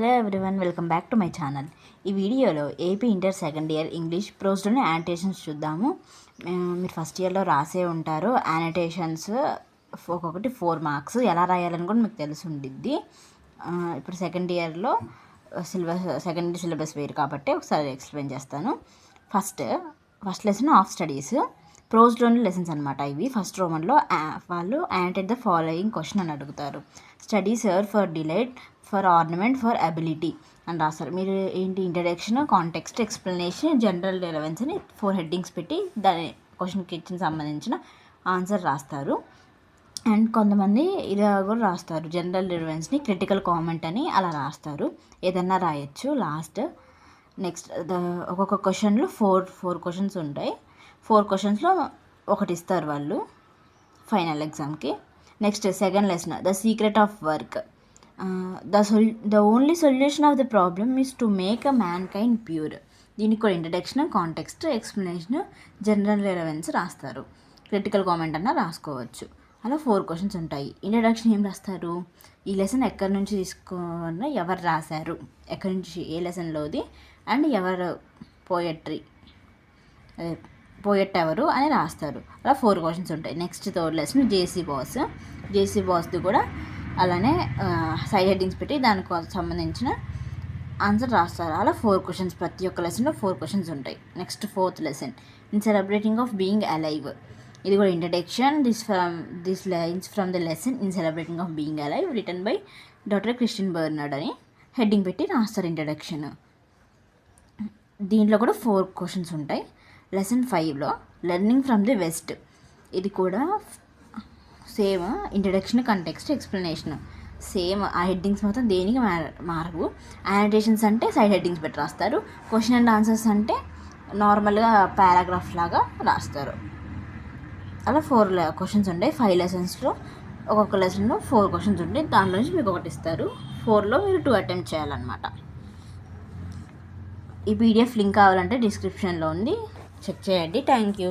Hello everyone, welcome back to my channel. ఈ వీడియోలో AP inter second year English ప్రోస్లోని annotations చూద్దాము. మీరు ఫస్ట్ ఇయర్లో రాసే ఉంటారు. యానిటేషన్స్ ఒక్కొక్కటి 4 మార్క్స్. ఎలా రాయాలని కూడా మీకు తెలిసి ఉండిద్ది. ఇప్పుడు సెకండ్ ఇయర్లో సెకండ్ సిలబస్ వేరు కాబట్టి ఒకసారి ఎక్స్ప్లెయిన్ చేస్తాను. ఫస్ట్ లెసన్ ఆఫ్ స్టడీస్, ప్రోస్లోని లెసన్స్ అనమాట ఇవి. ఫస్ట్ రోమన్లో వాళ్ళు యానిటేట్ ద ఫాలోయింగ్ క్వశ్చన్ అని అడుగుతారు. Study sir for delight, for ornament, for ability అని రాస్తారు. మీరు ఏంటి introduction, context, explanation, general relevance అని 4 హెడ్డింగ్స్ పెట్టి దాని క్వశ్చన్కి ఇచ్చిన సంబంధించిన ఆన్సర్ రాస్తారు. అండ్ కొంతమంది ఇలా కూడా రాస్తారు, జనరల్ రిలవెన్స్ని క్రిటికల్ కామెంట్ అని అలా రాస్తారు. ఏదన్నా రాయొచ్చు లాస్ట్. నెక్స్ట్ ఒక్కొక్క క్వశ్చన్లో ఫోర్ క్వశ్చన్స్ ఉంటాయి. 4 క్వశ్చన్స్లో ఒకటి ఇస్తారు వాళ్ళు ఫైనల్ ఎగ్జామ్కి. Next second lesson the secret of work. The only solution of the problem is to make a man kind pure. దీనికి కూడా introduction, context, explanation, general relevance రాస్తారు. క్రిటికల్ కామెంట్ అన్న రాసుకోవచ్చు. అలా 4 క్వశ్చన్స్ ఉంటాయి. ఇంట్రడక్షన్ ఏం రాస్తారు, ఈ లెసన్ ఎక్కడి నుంచి తీసుకున్న, ఎవరు రాశారు, ఎక్కడి నుంచి, ఏ లెసన్లోది, అండ్ ఎవరు పోయెట్ ఎవరు అని రాస్తారు. అలా 4 క్వశ్చన్స్ ఉంటాయి. నెక్స్ట్ థర్డ్ లెసన్ జేసీ బాస్ది కూడా అలానే సైడ్ హెడ్డింగ్స్ పెట్టి దానికి సంబంధించిన ఆన్సర్ రాస్తారు. అలా 4 క్వశ్చన్స్, ప్రతి ఒక్క లెసన్లో 4 క్వశ్చన్స్ ఉంటాయి. Next fourth lesson in celebrating of being alive. ఇది కూడా introduction, this lines from the lesson in celebrating of being alive written by doctor Christian Barnard అని హెడ్డింగ్ పెట్టి రాస్తారు ఇంట్రడక్షన్. దీంట్లో కూడా 4 క్వశ్చన్స్ ఉంటాయి. లెసన్ 5లో లెర్నింగ్ ఫ్రమ్ ది వెస్ట్. ఇది కూడా same introduction, context, explanation same. ఆ హెడ్డింగ్స్ మాత్రం దేనికి మారవు. యానిటేషన్స్ అంటే సైడ్ హెడ్డింగ్స్ పెట్టి రాస్తారు. క్వశ్చన్ అండ్ ఆన్సర్స్ అంటే నార్మల్గా పారాగ్రాఫ్ లాగా రాస్తారు. అలా 4 క్వశ్చన్స్ ఉంటాయి. 5 లెసన్స్లో ఒక్కొక్క లెసన్లో 4 క్వశ్చన్స్ ఉంటాయి. దాంట్లో నుంచి మీకు ఒకటి ఇస్తారు. 4లో మీరు 2 అటెంప్ట్ చేయాలన్నమాట. ఈ పీడిఎఫ్ లింక్ కావాలంటే డిస్క్రిప్షన్లో ఉంది, చెక్ చేయండి. Thank you.